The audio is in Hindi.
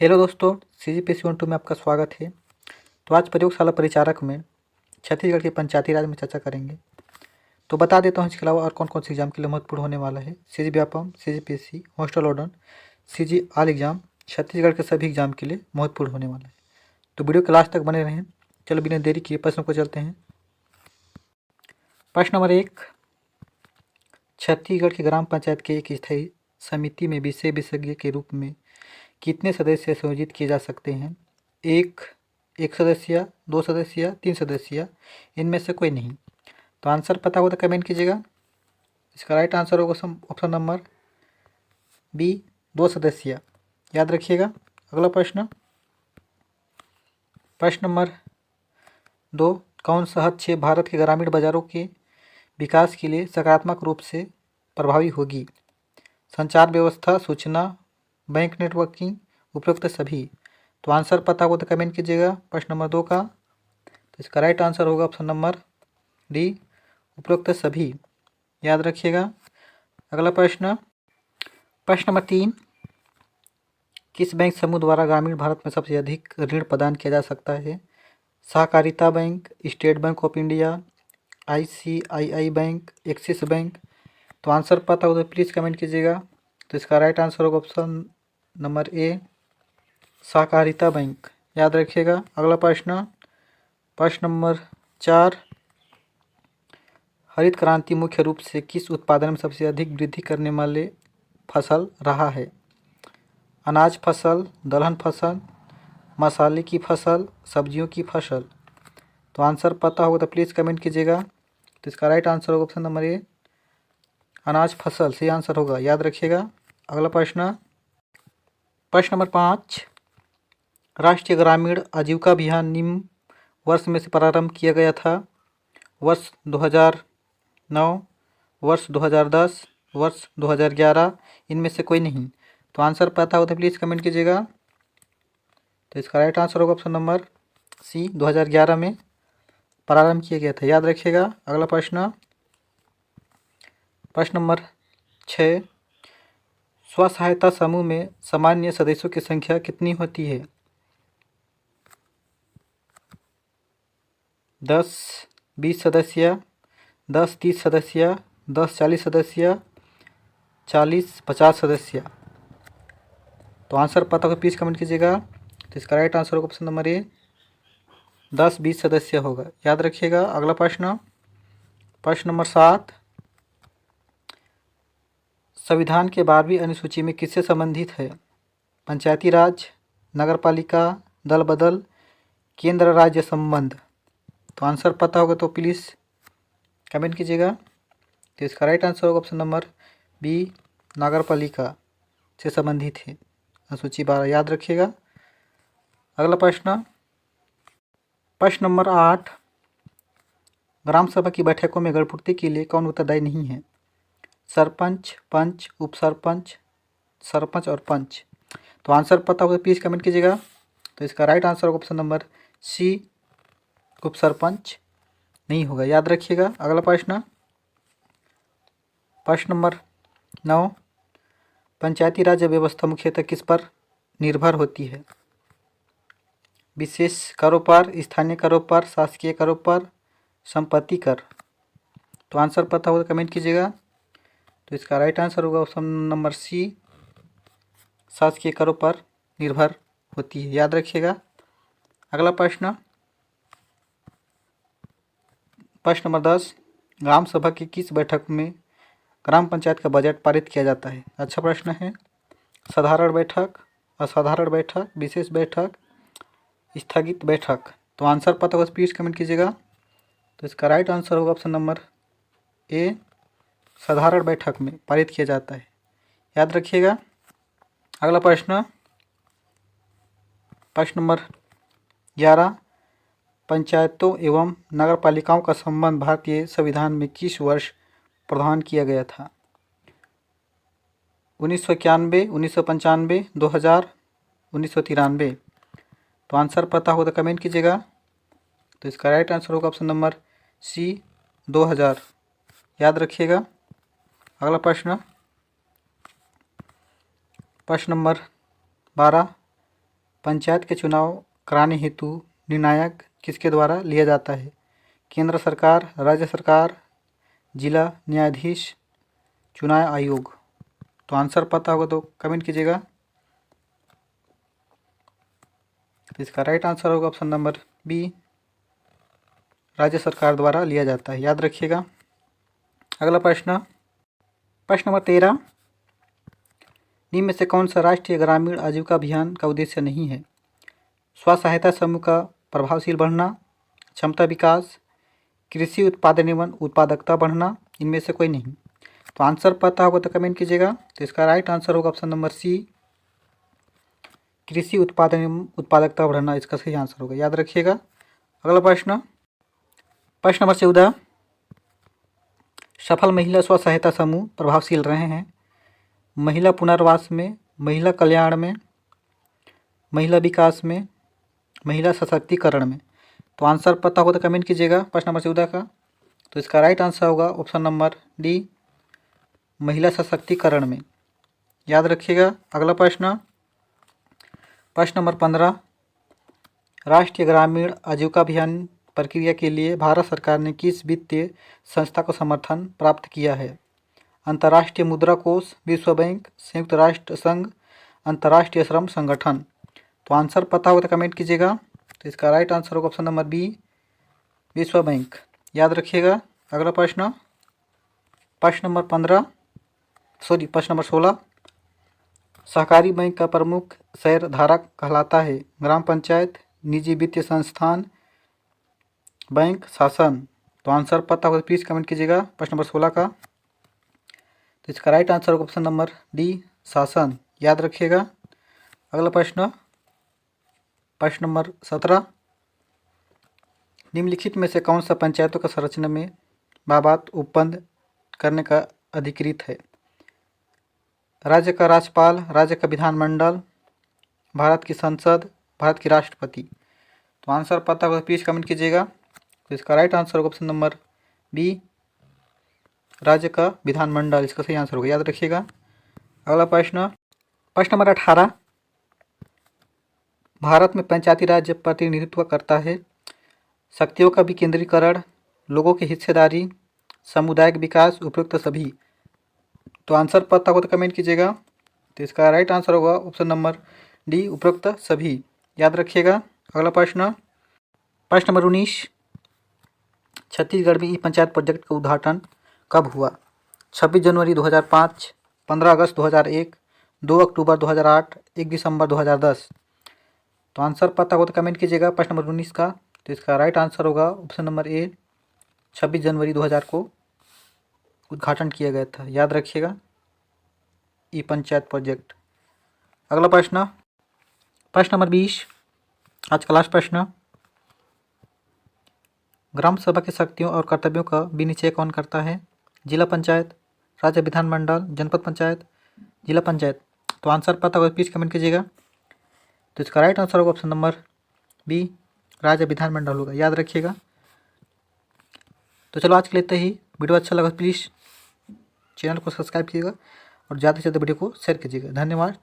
हेलो दोस्तों, CGPC 1-2 में आपका स्वागत है। तो आज प्रयोगशाला परिचारक में छत्तीसगढ़ के पंचायती राज में चर्चा करेंगे। तो बता देता हूँ इसके अलावा और कौन कौन से एग्जाम के लिए महत्वपूर्ण होने वाला है। CG Vyapam, CGPC, hostel order, CG all exam, Chhattisgarh के सभी एग्जाम के लिए महत्वपूर्ण होने वाला है। तो वीडियो के लास्ट तक बने रहें। चलो बिना देरी किए प्रश्न को चलते हैं। प्रश्न नंबर 1, छत्तीसगढ़ की ग्राम पंचायत के एक स्थायी समिति में विषय विशेषज्ञ के रूप में कितने सदस्य संयोजित किए जा सकते हैं? एक सदस्य, 2 सदस्य, 3 सदस्य, इनमें से कोई नहीं। तो आंसर पता हो तो कमेंट कीजिएगा। इसका राइट आंसर होगा ऑप्शन नंबर बी, 2 सदस्य। याद रखिएगा। अगला प्रश्न नंबर 2, कौन सा हस्तक्षेप भारत के ग्रामीण बाजारों के विकास के लिए सकारात्मक रूप से प्रभावी होगी? संचार व्यवस्था, सूचना, बैंक नेटवर्किंग, उपरोक्त सभी। तो आंसर पता हो तो कमेंट कीजिएगा प्रश्न नंबर 2 का। तो इसका राइट आंसर होगा ऑप्शन नंबर डी, उपरोक्त सभी। याद रखिएगा। अगला प्रश्न नंबर 3, किस बैंक समूह द्वारा ग्रामीण भारत में सबसे अधिक ऋण प्रदान किया जा सकता है? सहकारिता bank, state bank of India, ICICI bank, axis bank. तो आंसर पता हो तो प्लीज़ कमेंट कीजिएगा। तो इसका राइट आंसर होगा ऑप्शन नंबर ए, सहकारिता बैंक। याद रखिएगा। अगला प्रश्न नंबर 4, हरित क्रांति मुख्य रूप से किस उत्पादन में सबसे अधिक वृद्धि करने वाले फसल रहा है? अनाज फसल, दलहन फसल, मसाले की फसल, सब्जियों की फसल। तो आंसर पता होगा तो प्लीज़ कमेंट कीजिएगा। तो इसका राइट आंसर होगा ऑप्शन नंबर ए, अनाज फसल सही आंसर होगा। याद रखिएगा। अगला प्रश्न नंबर 5, राष्ट्रीय ग्रामीण आजीविका अभियान निम्न वर्ष में से प्रारंभ किया गया था? वर्ष 2009, वर्ष 2010, वर्ष 2011, इनमें से कोई नहीं। तो आंसर पता हो तो प्लीज़ कमेंट कीजिएगा। तो इसका राइट आंसर होगा ऑप्शन नंबर सी, 2011 में प्रारंभ किया गया था। याद रखिएगा। अगला प्रश्न नंबर 6, स्व सहायता समूह में सामान्य सदस्यों की संख्या कितनी होती है? 10, 20 सदस्य, 10, 30 सदस्य, 10, 40 सदस्य, 40, 50 सदस्य। तो आंसर पता हो प्लीज़ कमेंट कीजिएगा। तो इसका राइट आंसर होगा ऑप्शन नंबर ए, 10, 20 सदस्य होगा। याद रखिएगा। अगला प्रश्न नंबर 7, संविधान के 12वीं अनुसूची में किससे संबंधित है? पंचायती राज, नगरपालिका, दल बदल, केंद्र राज्य संबंध। तो आंसर पता होगा तो प्लीज़ कमेंट कीजिएगा। तो इसका राइट आंसर होगा ऑप्शन नंबर बी, नगरपालिका से संबंधित है अनुसूची 12। याद रखिएगा। अगला प्रश्न नंबर 8, ग्राम सभा की बैठकों में गणपूर्ति के लिए कौन उत्तरदायी नहीं है? सरपंच, पंच, उप सरपंच, सरपंच और पंच। तो आंसर पता होगा प्लीज़ कमेंट कीजिएगा। तो इसका राइट आंसर होगा ऑप्शन नंबर सी, उप सरपंच नहीं होगा। याद रखिएगा। अगला प्रश्न नंबर 9, पंचायती राज व्यवस्था मुख्यतः किस पर निर्भर होती है? विशेष करों पर, स्थानीय करों पर, शासकीय करों पर, संपत्ति कर। तो आंसर पता होगा कमेंट कीजिएगा। तो इसका राइट आंसर होगा ऑप्शन नंबर सी, शासकीय करों पर निर्भर होती है। याद रखिएगा। अगला प्रश्न नंबर 10, ग्राम सभा की किस बैठक में ग्राम पंचायत का बजट पारित किया जाता है? अच्छा प्रश्न है। साधारण बैठक, असाधारण बैठक, विशेष बैठक, स्थगित बैठक। तो आंसर पता होगा प्लीज़ कमेंट कीजिएगा। तो इसका राइट आंसर होगा ऑप्शन नंबर ए, साधारण बैठक में पारित किया जाता है। याद रखिएगा। अगला प्रश्न नंबर 11, पंचायतों एवं नगरपालिकाओं का संबंध भारतीय संविधान में किस वर्ष प्रावधान किया गया था? 1991, 1995, 2000, 1993। तो आंसर पता हो तो कमेंट कीजिएगा। तो इसका राइट आंसर होगा ऑप्शन नंबर सी, 2000। याद रखिएगा। अगला प्रश्न नंबर 12, पंचायत के चुनाव कराने हेतु निर्णायक किसके द्वारा लिया जाता है? केंद्र सरकार, राज्य सरकार, जिला न्यायाधीश, चुनाव आयोग। तो आंसर पता होगा तो कमेंट कीजिएगा। तो इसका राइट आंसर होगा ऑप्शन नंबर बी, राज्य सरकार द्वारा लिया जाता है, याद रखिएगा। अगला प्रश्न, प्रश्न नंबर 13, निम्न में से कौन सा राष्ट्रीय ग्रामीण आजीविका अभियान का उद्देश्य नहीं है? स्व सहायता समूह का प्रभावशील बढ़ना, क्षमता विकास, कृषि उत्पादन एवं उत्पादकता बढ़ना, इनमें से कोई नहीं। तो आंसर पता होगा तो कमेंट कीजिएगा। तो इसका राइट आंसर होगा ऑप्शन नंबर सी, कृषि उत्पादन एवं उत्पादकता बढ़ना, इसका सही आंसर होगा, याद रखिएगा। अगला प्रश्न, प्रश्न नंबर 14, सफल महिला स्व सहायता समूह प्रभावशील रहे हैं महिला पुनर्वास में, महिला कल्याण में, महिला विकास में, महिला सशक्तिकरण में। तो आंसर पता होगा तो कमेंट कीजिएगा प्रश्न नंबर 14 का। तो इसका राइट आंसर होगा ऑप्शन नंबर डी, महिला सशक्तिकरण में, याद रखिएगा। अगला प्रश्न, प्रश्न नंबर 15, राष्ट्रीय ग्रामीण आजीविका अभियान प्रक्रिया के लिए भारत सरकार ने किस वित्तीय संस्था को समर्थन प्राप्त किया है? अंतर्राष्ट्रीय मुद्रा कोष, विश्व बैंक, संयुक्त राष्ट्र संघ, अंतर्राष्ट्रीय श्रम संगठन। तो आंसर पता होगा तो कमेंट कीजिएगा। तो इसका राइट आंसर होगा ऑप्शन नंबर बी, विश्व बैंक, याद रखिएगा। अगला प्रश्न, प्रश्न नंबर 16, सहकारी बैंक का प्रमुख शेयरधारक कहलाता है? ग्राम पंचायत, निजी वित्तीय संस्थान, बैंक, शासन। तो आंसर पता होगा तो प्लीज़ कमेंट कीजिएगा प्रश्न नंबर 16 का। तो इसका राइट आंसर होगा ऑप्शन नंबर डी, शासन, याद रखिएगा। अगला प्रश्न, प्रश्न नंबर 17, निम्नलिखित में से कौन सा पंचायतों का संरचना में बाबात उपबंध करने का अधिकृत है? राज्य का राज्यपाल, राज्य का विधानमंडल, भारत की संसद, भारत की राष्ट्रपति। तो आंसर पता होगा प्लीज़ कमेंट कीजिएगा। तो इसका राइट आंसर होगा ऑप्शन नंबर बी, राज्य का विधानमंडल, इसका सही आंसर होगा, याद रखिएगा। अगला प्रश्न, प्रश्न नंबर 18, भारत में पंचायती राज प्रतिनिधित्व करता है? शक्तियों का विकेंद्रीकरण, लोगों की हिस्सेदारी, सामुदायिक विकास, उपरोक्त सभी। तो आंसर पता होगा तो कमेंट कीजिएगा। तो इसका राइट आंसर होगा ऑप्शन नंबर डी, उपरोक्त सभी, याद रखिएगा। अगला प्रश्न, प्रश्न नंबर 19, छत्तीसगढ़ में ई पंचायत प्रोजेक्ट का उद्घाटन कब हुआ? 26 जनवरी 2005, 15 अगस्त 2001, 2 अक्टूबर 2008, 1 दिसंबर 2010। तो आंसर पता होगा तो कमेंट कीजिएगा प्रश्न नंबर 19 का। तो इसका राइट आंसर होगा ऑप्शन नंबर ए, 26 जनवरी 2000 को उद्घाटन किया गया था, याद रखिएगा, ई पंचायत प्रोजेक्ट। अगला प्रश्न, प्रश्न नंबर 20, आज का लास्ट प्रश्न, ग्राम सभा की शक्तियों और कर्तव्यों का विनिश्चय कौन करता है? जिला पंचायत, राज्य विधानमंडल, जनपद पंचायत, जिला पंचायत। तो आंसर पता होगा प्लीज़ कमेंट कीजिएगा। तो इसका राइट आंसर होगा ऑप्शन नंबर बी, राज्य विधानमंडल होगा, याद रखिएगा। तो चलो आज के लिए इतना ही। वीडियो अच्छा लगा प्लीज़ चैनल को सब्सक्राइब कीजिएगा और ज़्यादा से ज़्यादा वीडियो को शेयर कीजिएगा। धन्यवाद।